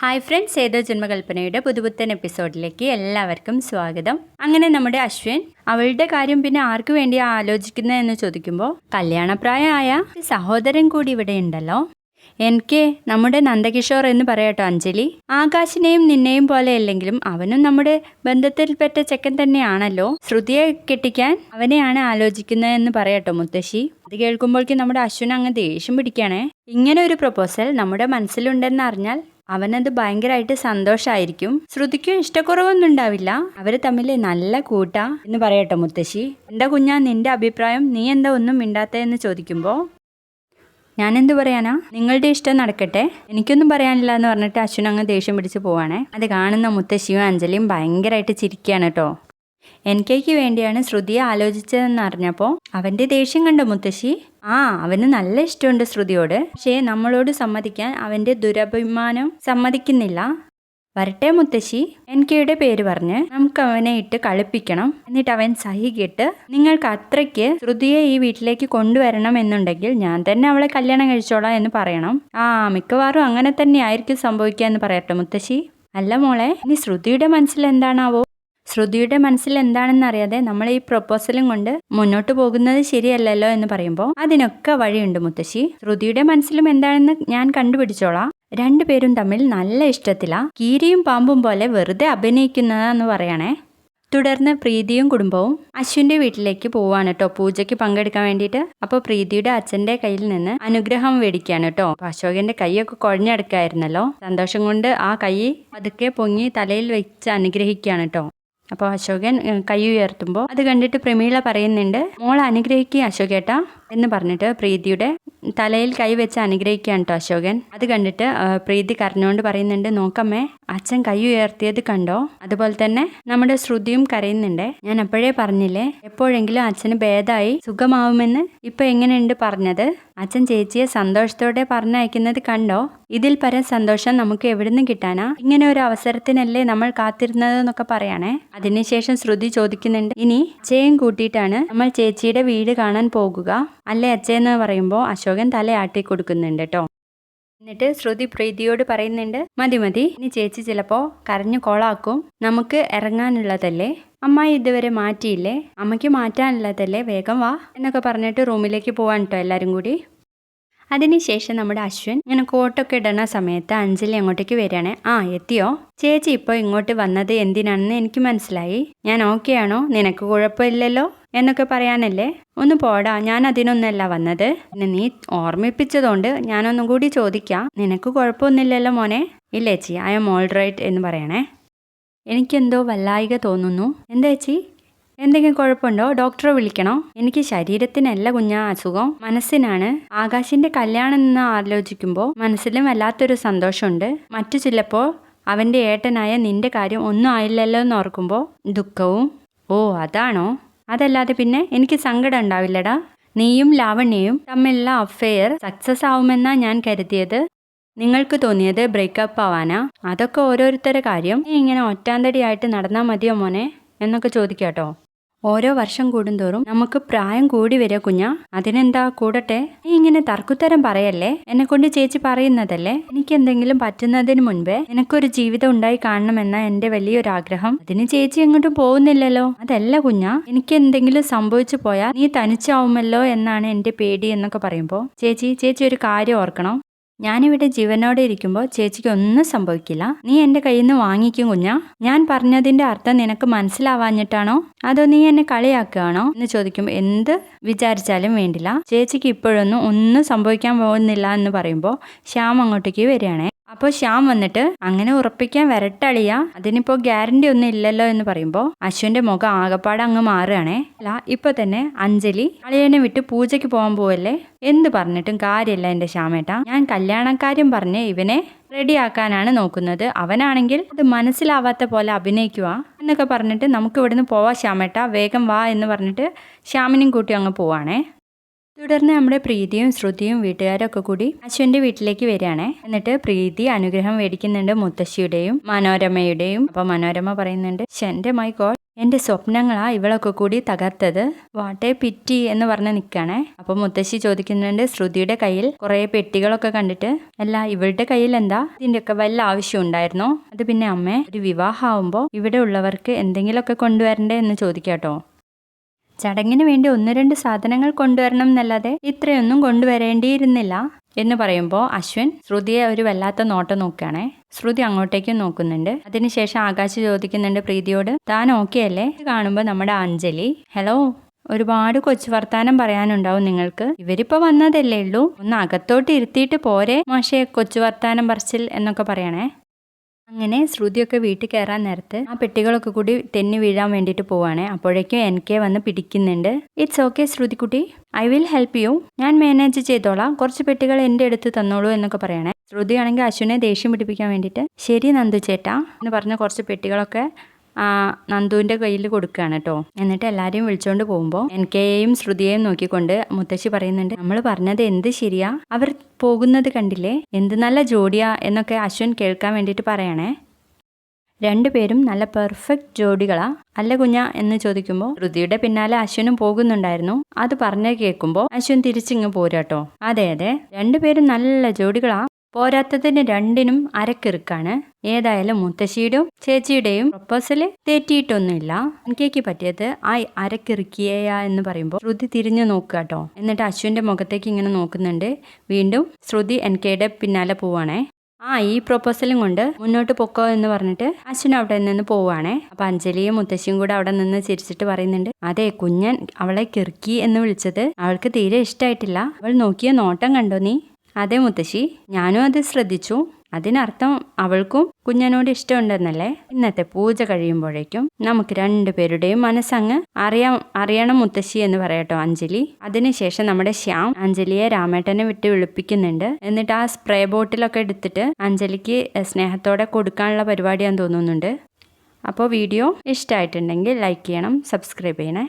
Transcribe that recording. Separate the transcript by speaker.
Speaker 1: Hi friends, ഏതോ ജന്മകൽപ്പനയുടെ പുതുപുത്തൻ എപ്പിസോഡിലേക്ക് എല്ലാവർക്കും സ്വാഗതം. അങ്ങനെ നമ്മുടെ അശ്വിൻ അവളുടെ കാര്യം പിന്നെ ആർക്കു വേണ്ടിയാ ആലോചിക്കുന്നതെന്ന് ചോദിക്കുമ്പോൾ കല്യാണപ്രായമായ സഹോദരൻ കൂടി ഇവിടെ ഉണ്ടല്ലോ. എനിക്ക് നമ്മുടെ നന്ദകിഷോർ എന്ന് പറയട്ടോ അഞ്ജലി. ആകാശിനെയും നിന്നെയും പോലെ അല്ലെങ്കിലും അവനും നമ്മുടെ ബന്ധത്തിൽപ്പെട്ട ചെക്കൻ തന്നെയാണല്ലോ. ശ്രുതിയെ കെട്ടിക്കാൻ അവനെയാണ് ആലോചിക്കുന്നതെന്ന് പറയട്ടോ മുത്തശ്ശി. അത് കേൾക്കുമ്പോഴേക്കും നമ്മുടെ അശ്വിൻ അങ്ങ് ദേഷ്യം പിടിക്കുകയാണേ. ഇങ്ങനെ ഒരു പ്രപ്പോസൽ നമ്മുടെ മനസ്സിലുണ്ടെന്ന് അറിഞ്ഞാൽ അവനത് ഭയങ്കരമായിട്ട് സന്തോഷമായിരിക്കും. ശ്രുതിക്കും ഇഷ്ടക്കുറവൊന്നും ഉണ്ടാവില്ല. അവര് തമ്മിൽ നല്ല കൂട്ടാ എന്ന് പറയട്ടോ മുത്തശ്ശി. എന്താ കുഞ്ഞാ നിന്റെ അഭിപ്രായം? നീ എന്താ ഒന്നും മിണ്ടാത്തതെന്ന് ചോദിക്കുമ്പോൾ ഞാനെന്ത് പറയാനാ, നിങ്ങളുടെ ഇഷ്ടം നടക്കട്ടെ, എനിക്കൊന്നും പറയാനില്ല എന്ന് പറഞ്ഞിട്ട് അശ്വിൻ അങ്ങ് ദേഷ്യം പിടിച്ച് പോവാണേ. അത് കാണുന്ന മുത്തശ്ശിയും അഞ്ജലിയും ഭയങ്കരമായിട്ട് ചിരിക്കുകയാണ് കേട്ടോ. എനിക്ക് വേണ്ടിയാണ് ശ്രുതിയെ ആലോചിച്ചതെന്ന് അറിഞ്ഞപ്പോൾ അവൻ്റെ ദേഷ്യം കണ്ടോ മുത്തശ്ശി. അവന് നല്ല ഇഷ്ടമുണ്ട് ശ്രുതിയോട്, പക്ഷേ നമ്മളോട് സമ്മതിക്കാൻ അവൻ്റെ ദുരഭിമാനം സമ്മതിക്കുന്നില്ല. വരട്ടെ മുത്തശ്ശി, എനിക്കയുടെ പേര് പറഞ്ഞ് നമുക്ക് അവനെ ഇട്ട് കളിപ്പിക്കണം. എന്നിട്ട് അവൻ സഹി കേട്ട് നിങ്ങൾക്ക് അത്രയ്ക്ക് ശ്രുതിയെ ഈ വീട്ടിലേക്ക് കൊണ്ടുവരണം എന്നുണ്ടെങ്കിൽ ഞാൻ തന്നെ അവളെ കല്യാണം കഴിച്ചോളാം എന്ന് പറയണം. മിക്കവാറും അങ്ങനെ തന്നെ ആയിരിക്കും സംഭവിക്കുക എന്ന് പറയട്ടെ മുത്തശ്ശി. അല്ല മോളെ, ഇനി ശ്രുതിയുടെ മനസ്സിൽ എന്താണാവോ? ശ്രുതിയുടെ മനസ്സിൽ എന്താണെന്ന് അറിയാതെ നമ്മൾ ഈ പ്രൊപ്പോസലും കൊണ്ട് മുന്നോട്ട് പോകുന്നത് ശരിയല്ലല്ലോ എന്ന് പറയുമ്പോൾ അതിനൊക്കെ വഴിയുണ്ട് മുത്തശ്ശി. ശ്രുതിയുടെ മനസ്സിലും എന്താണെന്ന് ഞാൻ കണ്ടുപിടിച്ചോളാം. രണ്ടുപേരും തമ്മിൽ നല്ല ഇഷ്ടത്തിലാ. കീരിയും പാമ്പും പോലെ വെറുതെ അഭിനയിക്കുന്നതാന്ന് പറയണേ. തുടർന്ന് പ്രീതിയും കുടുംബവും അശ്വിന്റെ വീട്ടിലേക്ക് പോവാണ് കേട്ടോ, പൂജയ്ക്ക് പങ്കെടുക്കാൻ വേണ്ടിയിട്ട്. അപ്പോൾ പ്രീതിയുടെ അച്ഛന്റെ കയ്യിൽ നിന്ന് അനുഗ്രഹം മേടിക്കുകയാണ് കേട്ടോ. അശോകന്റെ കൈയൊക്കെ കുഴഞ്ഞെടുക്കായിരുന്നല്ലോ. സന്തോഷം കൊണ്ട് ആ കൈ പതുക്കെ പൊങ്ങി തലയിൽ വെച്ച് അനുഗ്രഹിക്കുകയാണ് കേട്ടോ. അപ്പോൾ അശോകൻ കൈ ഉയർത്തുമ്പോൾ അത് കണ്ടിട്ട് പ്രമീള പറയുന്നുണ്ട്, മോൾ അനുഗ്രഹിക്കുക അശോകേട്ടാ എന്ന് പറഞ്ഞിട്ട് പ്രീതിയുടെ തലയിൽ കൈ വെച്ച് അനുഗ്രഹിക്കുകയാണ് കേട്ടോ അശോകൻ. അത് കണ്ടിട്ട് പ്രീതി കരഞ്ഞുകൊണ്ട് പറയുന്നുണ്ട്, നോക്കമ്മേ അച്ഛൻ കൈ ഉയർത്തിയത് കണ്ടോ? അതുപോലെ തന്നെ നമ്മുടെ ശ്രുതിയും കരയുന്നുണ്ട്. ഞാൻ അപ്പോഴേ പറഞ്ഞില്ലേ, എപ്പോഴെങ്കിലും അച്ഛന് ഭേദമായി സുഖമാവുമെന്ന്. ഇപ്പൊ എങ്ങനെയുണ്ട് പറഞ്ഞത്? അച്ഛൻ ചേച്ചിയെ സന്തോഷത്തോടെ പറഞ്ഞയക്കുന്നത് കണ്ടോ? ഇതിൽ പരം സന്തോഷം നമുക്ക് എവിടുന്ന് കിട്ടാനാ? ഇങ്ങനെ ഒരു അവസരത്തിനല്ലേ നമ്മൾ കാത്തിരുന്നത് എന്നൊക്കെ പറയണേ. അതിനുശേഷം ശ്രുതി ചോദിക്കുന്നുണ്ട്, ഇനി അച്ഛയും കൂട്ടിയിട്ടാണ് നമ്മൾ ചേച്ചിയുടെ വീട് കാണാൻ പോകുക അല്ലേ അച്ഛയെന്ന് പറയുമ്പോൾ അശോകൻ തലയാട്ടി കൊടുക്കുന്നുണ്ട് കേട്ടോ. എന്നിട്ട് ശ്രുതി പ്രീതിയോട് പറയുന്നുണ്ട്, മതി മതി, ഇനി ചേച്ചി ചിലപ്പോൾ കരഞ്ഞു കോളാക്കും. നമുക്ക് ഇറങ്ങാനുള്ളതല്ലേ, അമ്മായി ഇതുവരെ മാറ്റിയില്ലേ, അമ്മയ്ക്ക് മാറ്റാനുള്ളതല്ലേ, വേഗം വാ എന്നൊക്കെ പറഞ്ഞിട്ട് റൂമിലേക്ക് പോവാൻ കേട്ടോ എല്ലാവരും കൂടി. അതിനുശേഷം നമ്മുടെ അശ്വിൻ ഇങ്ങനെ കോട്ടൊക്കെ ഇടുന്ന സമയത്ത് അഞ്ജലി അങ്ങോട്ടേക്ക് വരികയാണ്. എത്തിയോ ചേച്ചി? ഇപ്പോൾ ഇങ്ങോട്ട് വന്നത് എന്തിനാണെന്ന് എനിക്ക് മനസ്സിലായി. ഞാൻ ഓക്കെ ആണോ? നിനക്ക് കുഴപ്പമില്ലല്ലോ എന്നൊക്കെ പറയാനല്ലേ? ഒന്ന് പോടാ, ഞാൻ അതിനൊന്നല്ല വന്നത്. പിന്നെ നീ ഓർമ്മിപ്പിച്ചതുകൊണ്ട് ഞാനൊന്നും കൂടി ചോദിക്കാം, നിനക്ക് കുഴപ്പമൊന്നുമില്ലല്ലോ മോനെ? ഇല്ല ചേച്ചി, ഐ ആം ഓൾ റൈറ്റ് എന്ന് പറയണേ. എനിക്കെന്തോ വല്ലായിക തോന്നുന്നു. എന്താ ചേച്ചി, എന്തെങ്കിലും കുഴപ്പമുണ്ടോ? ഡോക്ടറെ വിളിക്കണോ? എനിക്ക് ശരീരത്തിനല്ല കുഞ്ഞാ അസുഖം, മനസ്സിനാണ്. ആകാശിന്റെ കല്യാണം എന്ന് ആലോചിക്കുമ്പോൾ മനസ്സിലും വല്ലാത്തൊരു സന്തോഷമുണ്ട്. മറ്റു ചിലപ്പോൾ അവന്റെ ഏട്ടനായ നിന്റെ കാര്യം ഒന്നും ആയില്ലല്ലോ എന്ന് ഓർക്കുമ്പോൾ ദുഃഖവും. അതാണോ? അതല്ലാതെ പിന്നെ എനിക്ക് സങ്കടം ഉണ്ടാവില്ലടാ. നീയും ലാവണ്യയും തമ്മിലുള്ള അഫെയർ സക്സസ് ആവുമെന്നാ ഞാൻ കരുതിയത്. നിങ്ങൾക്ക് തോന്നിയത് ബ്രേക്കപ്പ് ആവാനാ? അതൊക്കെ ഓരോരുത്തരുടെ കാര്യം. നീ ഇങ്ങനെ ഒറ്റാന്തടിയായിട്ട് നടന്നാൽ മതിയോ മോനെ എന്നൊക്കെ ചോദിക്കാട്ടോ. ഓരോ വർഷം കൂടുന്തോറും നമുക്ക് പ്രായം കൂടി വരിക കുഞ്ഞാ. അതിനെന്താ, കൂടട്ടെ. നീ ഇങ്ങനെ തർക്കുത്തരം പറയല്ലേ, എന്നെ കൊണ്ട് ചേച്ചി പറയുന്നതല്ലേ. എനിക്ക് എന്തെങ്കിലും പറ്റുന്നതിന് മുൻപേ നിനക്കൊരു ജീവിതം ഉണ്ടായി കാണണമെന്ന എൻ്റെ വലിയൊരാഗ്രഹം. അതിന് ചേച്ചി എങ്ങോട്ടും പോകുന്നില്ലല്ലോ. അതല്ല കുഞ്ഞാ, എനിക്ക് എന്തെങ്കിലും സംഭവിച്ചു പോയാൽ നീ തനിച്ചാവുമല്ലോ എന്നാണ് എൻ്റെ പേടി എന്നൊക്കെ പറയുമ്പോൾ ചേച്ചി ഒരു കാര്യം ഓർക്കണം. ഞാനിവിടെ ജീവനോടെ ഇരിക്കുമ്പോൾ ചേച്ചിക്ക് ഒന്നും സംഭവിക്കില്ല. നീ എൻ്റെ കയ്യിൽ നിന്ന് വാങ്ങിക്കും കുഞ്ഞാ. ഞാൻ പറഞ്ഞതിൻ്റെ അർത്ഥം നിനക്ക് മനസ്സിലാവാഞ്ഞിട്ടാണോ അതോ നീ എന്നെ കളിയാക്കുകയാണോ എന്ന് ചോദിക്കുമ്പോൾ എന്ത് വിചാരിച്ചാലും വേണ്ടില്ല, ചേച്ചിക്ക് ഇപ്പോഴൊന്നും ഒന്നും സംഭവിക്കാൻ പോകുന്നില്ല എന്ന് പറയുമ്പോൾ ശ്യാം അങ്ങോട്ടേക്ക് വരികയാണേ. അപ്പോൾ ശ്യാം വന്നിട്ട് അങ്ങനെ ഉറപ്പിക്കാൻ വരട്ടളിയാ, അതിനിപ്പോൾ ഗ്യാരണ്ടി ഒന്നും ഇല്ലല്ലോ എന്ന് പറയുമ്പോൾ അശ്വിന്റെ മുഖം ആകപ്പാടെ അങ്ങ് മാറുകയാണേ. അല്ല, ഇപ്പൊ തന്നെ അഞ്ജലി അളിയനെ വിട്ട് പൂജയ്ക്ക് പോകാൻ പോവല്ലേ? എന്ത് പറഞ്ഞിട്ടും കാര്യമില്ല എൻ്റെ ശ്യാമേട്ട. ഞാൻ കല്യാണക്കാര്യം പറഞ്ഞ് ഇവനെ റെഡിയാക്കാനാണ് നോക്കുന്നത്. അവനാണെങ്കിൽ അത് മനസ്സിലാവാത്ത പോലെ അഭിനയിക്കുക എന്നൊക്കെ പറഞ്ഞിട്ട് നമുക്ക് ഇവിടുന്ന് പോവാം ശ്യാമേട്ട, വേഗം വാ എന്ന് പറഞ്ഞിട്ട് ശ്യാമിനെയും കൂട്ടി അങ്ങ് പോവാണേ. തുടർന്ന് നമ്മുടെ പ്രീതിയും ശ്രുതിയും വീട്ടുകാരൊക്കെ കൂടി അശ്വിന്റെ വീട്ടിലേക്ക് വരികയാണേ. എന്നിട്ട് പ്രീതി അനുഗ്രഹം മേടിക്കുന്നുണ്ട് മുത്തശ്ശിയുടെയും മനോരമയുടെയും. അപ്പൊ മനോരമ പറയുന്നുണ്ട്, എൻ്റെ മൈ ഗോഡ്, എൻ്റെ സ്വപ്നങ്ങളാ ഇവളൊക്കെ കൂടി തകർത്തത്, വാട്ടേ പിറ്റി എന്ന് പറഞ്ഞ് നിൽക്കുകയാണേ. അപ്പോൾ മുത്തശ്ശി ചോദിക്കുന്നുണ്ട് ശ്രുതിയുടെ കയ്യിൽ കുറേ പെട്ടികളൊക്കെ കണ്ടിട്ട്, അല്ല ഇവളുടെ കയ്യിൽ എന്താ, ഇതിൻ്റെയൊക്കെ വല്ല ആവശ്യം ഉണ്ടായിരുന്നോ? അത് പിന്നെ അമ്മേ, ഒരു വിവാഹമാകുമ്പോൾ ഇവിടെ ഉള്ളവർക്ക് എന്തെങ്കിലുമൊക്കെ കൊണ്ടുവരണ്ടേ എന്ന് ചോദിക്കാട്ടോ. ചടങ്ങിന് വേണ്ടി 1-2 സാധനങ്ങൾ കൊണ്ടുവരണം എന്നല്ലാതെ ഇത്രയൊന്നും കൊണ്ടുവരേണ്ടിയിരുന്നില്ല എന്ന് പറയുമ്പോൾ അശ്വിൻ ശ്രുതിയെ ഒരു വല്ലാത്ത നോട്ടം നോക്കുകയാണേ. ശ്രുതി അങ്ങോട്ടേക്കും നോക്കുന്നുണ്ട്. അതിനുശേഷം ആകാശ് ചോദിക്കുന്നുണ്ട് പ്രീതിയോട്, താൻ ഓക്കെ അല്ലേ? കാണുമ്പോൾ നമ്മുടെ അഞ്ജലി, ഹലോ, ഒരുപാട് കൊച്ചു വർത്താനം പറയാനുണ്ടാവും നിങ്ങൾക്ക്. ഇവരിപ്പോൾ വന്നതല്ലേ ഉള്ളൂ, ഒന്ന് അകത്തോട്ട് ഇരുത്തിയിട്ട് പോരെ മാഷേ കൊച്ചു വർത്താനം പറച്ചിൽ എന്നൊക്കെ പറയണേ. അങ്ങനെ ശ്രുതിയൊക്കെ വീട്ടിൽ കയറാൻ നേരത്ത് ആ പെട്ടികളൊക്കെ കൂടി തെന്നി വീഴാൻ വേണ്ടിയിട്ട് പോവാണേ. അപ്പോഴേക്കും എനിക്ക് വന്ന് പിടിക്കുന്നുണ്ട്. ഇറ്റ്സ് ഓക്കെ ശ്രുതിക്കുട്ടി, ഐ വിൽ ഹെൽപ്പ് യു, ഞാൻ മാനേജ് ചെയ്തോളാം, കുറച്ച് പെട്ടികൾ എൻ്റെ അടുത്ത് തന്നോളൂ എന്നൊക്കെ പറയണേ. ശ്രുതിയാണെങ്കിൽ അശ്വിനെ ദേഷ്യം പിടിപ്പിക്കാൻ വേണ്ടിയിട്ട് ശരി നന്ദു ചേട്ടാ എന്ന് പറഞ്ഞ കുറച്ച് പെട്ടികളൊക്കെ നന്ദുവിൻ്റെ കയ്യിൽ കൊടുക്കുകയാണ് കേട്ടോ. എന്നിട്ട് എല്ലാവരെയും വിളിച്ചുകൊണ്ട് പോകുമ്പോൾ എൻകെയെയും ശ്രുതിയെയും നോക്കിക്കൊണ്ട് മുത്തശ്ശി പറയുന്നുണ്ട്, നമ്മൾ പറഞ്ഞത് എന്ത് ശരിയാ, അവർ പോകുന്നത് കണ്ടില്ലേ, എന്ത് നല്ല ജോഡിയാ എന്നൊക്കെ അശ്വിൻ കേൾക്കാൻ വേണ്ടിയിട്ട് പറയണേ. രണ്ടുപേരും നല്ല പെർഫെക്റ്റ് ജോഡികളാ അല്ല കുഞ്ഞ എന്ന് ചോദിക്കുമ്പോൾ ശ്രുതിയുടെ പിന്നാലെ അശ്വിനും പോകുന്നുണ്ടായിരുന്നു. അത് പറഞ്ഞു കേൾക്കുമ്പോൾ അശ്വിൻ തിരിച്ചിങ്ങ് പോരാട്ടോ. അതെ അതെ, രണ്ടുപേരും നല്ല ജോഡികളാ, പോരാത്തതിന് രണ്ടിനും അരക്കിറുക്കാണ്. ഏതായാലും മുത്തശ്ശിയുടെയും ചേച്ചിയുടെയും പ്രൊപ്പോസല് തെറ്റിയിട്ടൊന്നുമില്ല, എനിക്ക് പറ്റിയത് ആ അരക്കിറുക്കിയയാ എന്ന് പറയുമ്പോൾ ശ്രുതി തിരിഞ്ഞു നോക്കുക കേട്ടോ. എന്നിട്ട് അശ്വിന്റെ മുഖത്തേക്ക് ഇങ്ങനെ നോക്കുന്നുണ്ട്. വീണ്ടും ശ്രുതി എൻകെയുടെ പിന്നാലെ പോവാണേ. ഈ പ്രൊപ്പോസലും കൊണ്ട് മുന്നോട്ട് പൊക്കോ എന്ന് പറഞ്ഞിട്ട് അശ്വിൻ അവിടെ നിന്ന് പോവാണേ. അപ്പൊ അഞ്ജലിയും മുത്തശ്ശിയും കൂടെ അവിടെ നിന്ന് ചിരിച്ചിട്ട് പറയുന്നുണ്ട്, അതെ കുഞ്ഞൻ അവളെ കിറുക്കി എന്ന് വിളിച്ചത് അവൾക്ക് തീരെ ഇഷ്ടമായിട്ടില്ല, അവൾ നോക്കിയ നോട്ടം കണ്ടോ നീ? അതെ മുത്തശ്ശി, ഞാനും അത് ശ്രദ്ധിച്ചു, അതിനർത്ഥം അവൾക്കും കുഞ്ഞനോട് ഇഷ്ടമുണ്ടെന്നല്ലേ? ഇന്നത്തെ പൂജ കഴിയുമ്പോഴേക്കും നമുക്ക് രണ്ടുപേരുടെയും മനസ്സങ്ങ് അറിയണം മുത്തശ്ശി എന്ന് പറയട്ടോ അഞ്ജലി. അതിനുശേഷം നമ്മുടെ ശ്യാം അഞ്ജലിയെ രാമേട്ടനെ വിട്ട് വിളിപ്പിക്കുന്നുണ്ട്. എന്നിട്ട് ആ സ്പ്രേ ബോട്ടിലൊക്കെ എടുത്തിട്ട് അഞ്ജലിക്ക് സ്നേഹത്തോടെ കൊടുക്കാനുള്ള പരിപാടിയാന്ന് തോന്നുന്നുണ്ട്. അപ്പോൾ വീഡിയോ ഇഷ്ടമായിട്ടുണ്ടെങ്കിൽ ലൈക്ക് ചെയ്യണം, സബ്സ്ക്രൈബ് ചെയ്യണേ.